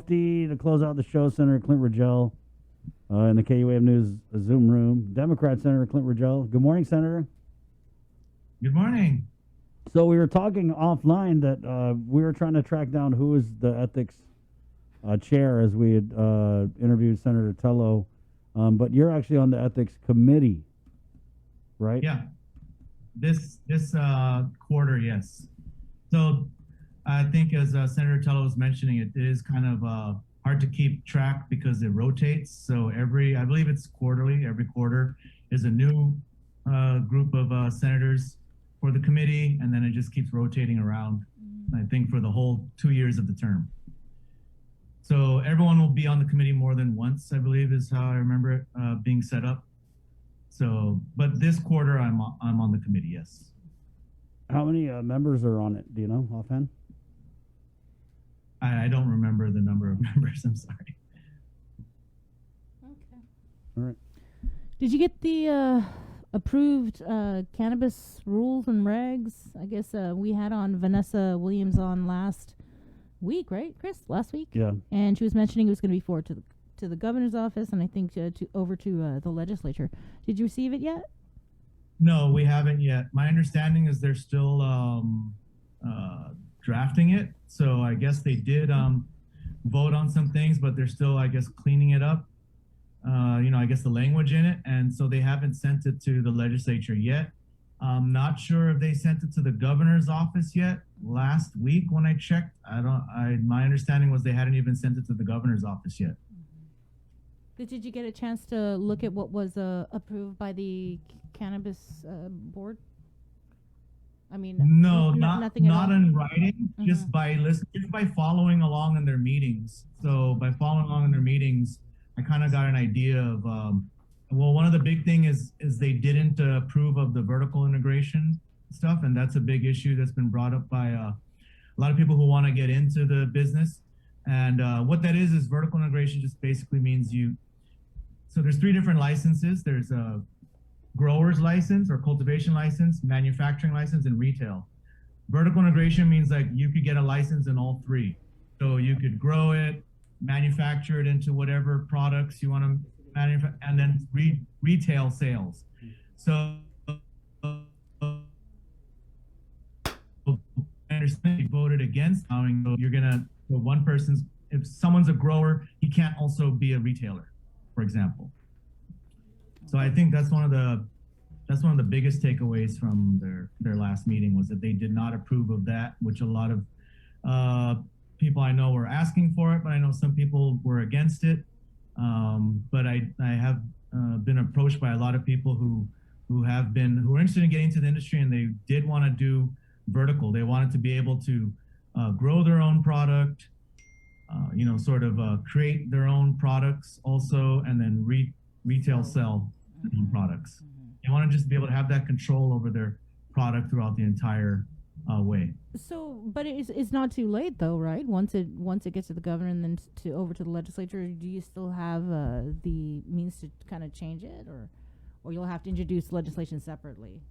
6:50 to close out the show. Senator Clynt Ridgell in the KUAM News Zoom room. Democrat Senator Clynt Ridgell. Good morning, Senator. Good morning. So we were talking offline that we were trying to track down who is the ethics chair as we had interviewed Senator Tello, but you're actually on the ethics committee, right? Yeah, this quarter, yes. So I think as Senator Tello was mentioning, it is kind of hard to keep track because it rotates. So I believe it's quarterly, every quarter is a new group of senators for the committee, and then it just keeps rotating around, I think, for the whole 2 years of the term. So everyone will be on the committee more than once, I believe, is how I remember it being set up. So, but this quarter I'm on the committee, yes. How many members are on it? Do you know offhand? I don't remember the number of members. I'm sorry. Okay. All right. Did you get the approved cannabis rules and regs? I guess we had on Vanessa Williams on last week, right, Chris? Last week? Yeah. And she was mentioning it was going to be forward to the governor's office, and I think over to the legislature. Did you receive it yet? No, we haven't yet. My understanding is they're still drafting it. So I guess they did vote on some things, but they're still, I guess, cleaning it up. I guess the language in it. And so they haven't sent it to the legislature yet. I'm not sure if they sent it to the governor's office yet. Last week when I checked, my understanding was they hadn't even sent it to the governor's office yet. Did you get a chance to look at what was approved by the cannabis board? I mean, no, nothing not at all? in writing, just by listening, just by following along in their meetings. So by following along in their meetings, I kind of got an idea of, one of the big thing is they didn't approve of the vertical integration stuff, and that's a big issue that's been brought up by a lot of people who want to get into the business. And what that is vertical integration just basically means so there's 3 different licenses. There's a grower's license or cultivation license, manufacturing license, and retail. Vertical integration means like you could get a license in all 3. So you could grow it, manufacture it into whatever products you want to manufacture, and then retail sales. So I understand you voted against allowing, if someone's a grower, he can't also be a retailer, for example. So I think that's one of the biggest takeaways from their last meeting was that they did not approve of that, which a lot of people I know were asking for it, but I know some people were against it. But I have been approached by a lot of people who are interested in getting into the industry, and they did want to do vertical. They wanted to be able to grow their own product, create their own products also, and then retail sell their own products. They want to just be able to have that control over their product throughout the entire way. So, but it's not too late though, right? Once it gets to the governor and then over to the legislature, do you still have the means to kind of change it, or you'll have to introduce legislation separately?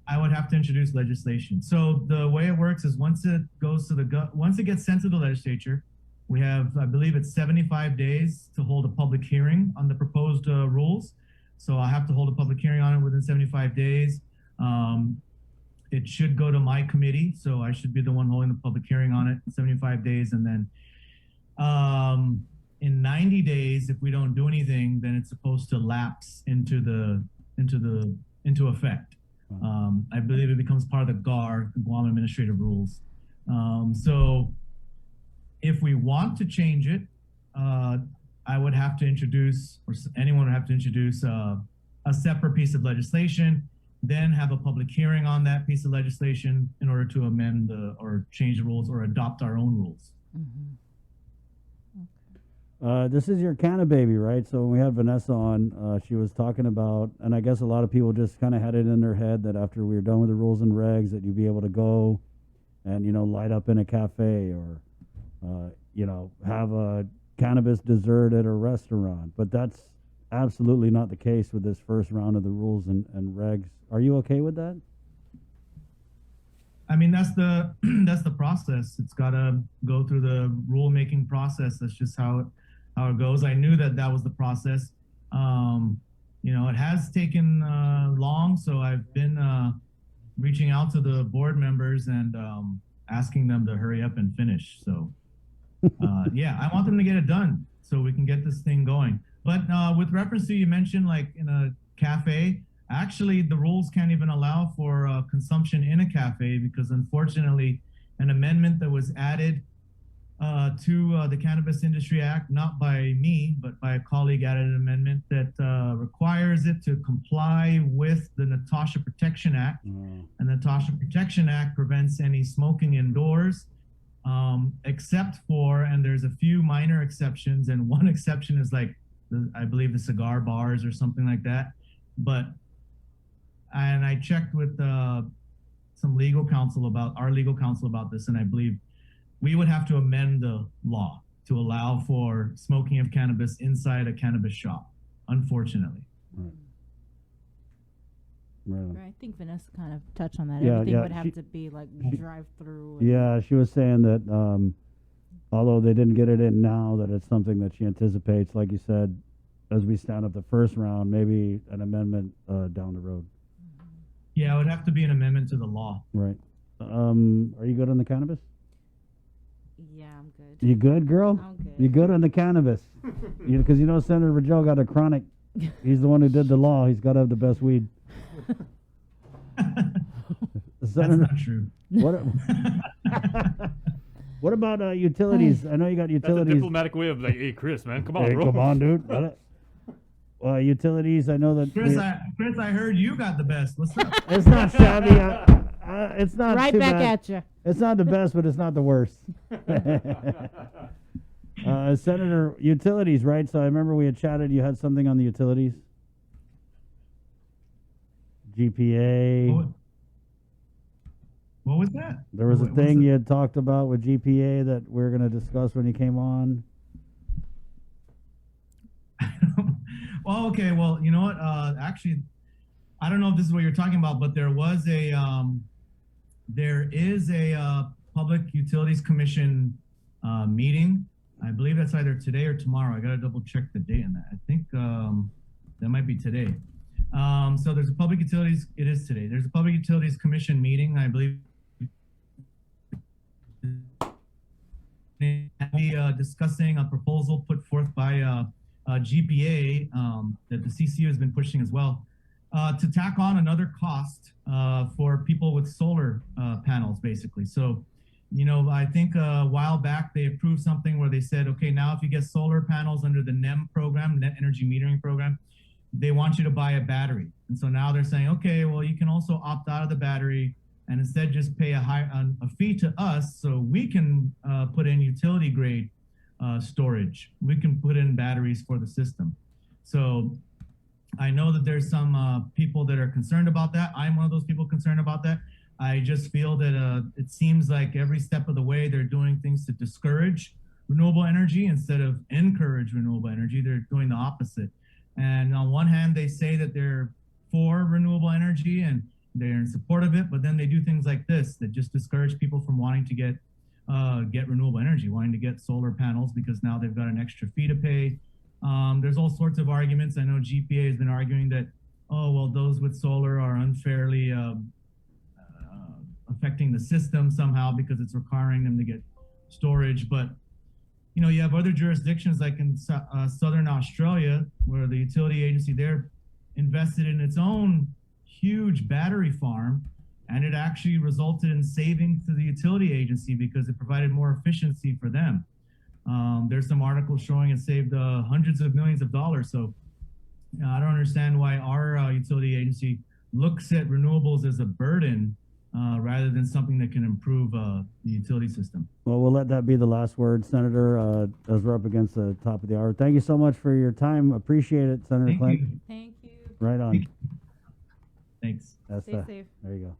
I would have to introduce legislation. So the way it works is once it goes to once it gets sent to the legislature, we have, I believe it's 75 days to hold a public hearing on the proposed rules. So I have to hold a public hearing on it within 75 days. It should go to my committee, so I should be the one holding the public hearing on it in 75 days. And then in 90 days, if we don't do anything, then it's supposed to lapse into effect. I believe it becomes part of the GAR, the Guam Administrative Rules. So if we want to change it, I would have to introduce, or anyone would have to introduce a separate piece of legislation, then have a public hearing on that piece of legislation in order to amend or change the rules or adopt our own rules. This is your canna baby, right? So when we had Vanessa on, she was talking about, and I guess a lot of people just kind of had it in their head that after we were done with the rules and regs that you'd be able to go and, light up in a cafe or, have a cannabis dessert at a restaurant. But that's absolutely not the case with this first round of the rules and regs. Are you okay with that? I mean, that's the that's the process. It's got to go through the rulemaking process. That's just how it goes. I knew that was the process. It has taken long, so I've been reaching out to the board members and asking them to hurry up and finish. So yeah, I want them to get it done so we can get this thing going. But with reference to, you mentioned like in a cafe, actually the rules can't even allow for consumption in a cafe, because unfortunately an amendment that was added to the Cannabis Industry Act, not by me, but by a colleague, added an amendment that requires it to comply with the Natasha Protection Act. And the Natasha Protection Act prevents any smoking indoors, except for, and there's a few minor exceptions, and one exception is like, I believe the cigar bars or something like that. And I checked with some legal counsel about this, and I believe we would have to amend the law to allow for smoking of cannabis inside a cannabis shop, unfortunately. Right. I think Vanessa kind of touched on that. Yeah, Everything yeah, would have to be like drive-through. Yeah, she was saying that although they didn't get it in now, that it's something that she anticipates, like you said, as we stand up the first round, maybe an amendment down the road. Yeah, it would have to be an amendment to the law. Right. Are you good on the cannabis? Yeah, I'm good. You good, girl? I'm good. You good on the cannabis? Because Senator Ridgell got a chronic. He's the one who did the law. He's got to have the best weed. That's not true. What about utilities? I know you got utilities. That's a diplomatic way of like, hey, Chris, man, come on, Hey, bro. come on, dude. Utilities. I know that. Chris, I heard you got the best. What's up? It's not shabby. It's not right too back bad. at you. It's not the best, but it's not the worst. Senator, utilities, right? So I remember we had chatted. You had something on the utilities. GPA. What was that? There was a thing you had talked about with GPA that we're going to discuss when you came on. Well, okay. Well, you know what? Actually, I don't know if this is what you're talking about, but there is a Public Utilities Commission meeting. I believe that's either today or tomorrow. I got to double check the date on that. I think that might be today. So there's a Public Utilities. It is today. There's a Public Utilities Commission meeting, I believe. Be discussing a proposal put forth by GPA that the CCU has been pushing as well, to tack on another cost for people with solar panels, basically. So, I think a while back they approved something where they said, okay, now if you get solar panels under the NEM program, Net Energy Metering Program, they want you to buy a battery. And so now they're saying, okay, well, you can also opt out of the battery and instead just pay a fee to us, so we can put in utility grade storage. We can put in batteries for the system. So I know that there's some people that are concerned about that. I'm one of those people concerned about that. I just feel that it seems like every step of the way they're doing things to discourage renewable energy instead of encourage renewable energy. They're doing the opposite. And on one hand, they say that they're for renewable energy and they're in support of it, but then they do things like this that just discourage people from wanting to get renewable energy, wanting to get solar panels, because now they've got an extra fee to pay. There's all sorts of arguments. I know GPA has been arguing that, oh, well, those with solar are unfairly affecting the system somehow because it's requiring them to get storage. But, you have other jurisdictions like in Southern Australia, where the utility agency there invested in its own huge battery farm, and it actually resulted in savings to the utility agency because it provided more efficiency for them. There's some articles showing it saved hundreds of millions of dollars. So I don't understand why our utility agency looks at renewables as a burden rather than something that can improve the utility system. Well, we'll let that be the last word, Senator, as we're up against the top of the hour. Thank you so much for your time. Appreciate it, Senator Clynt. Thank you. Right on. Thanks. That's Stay safe. There you go.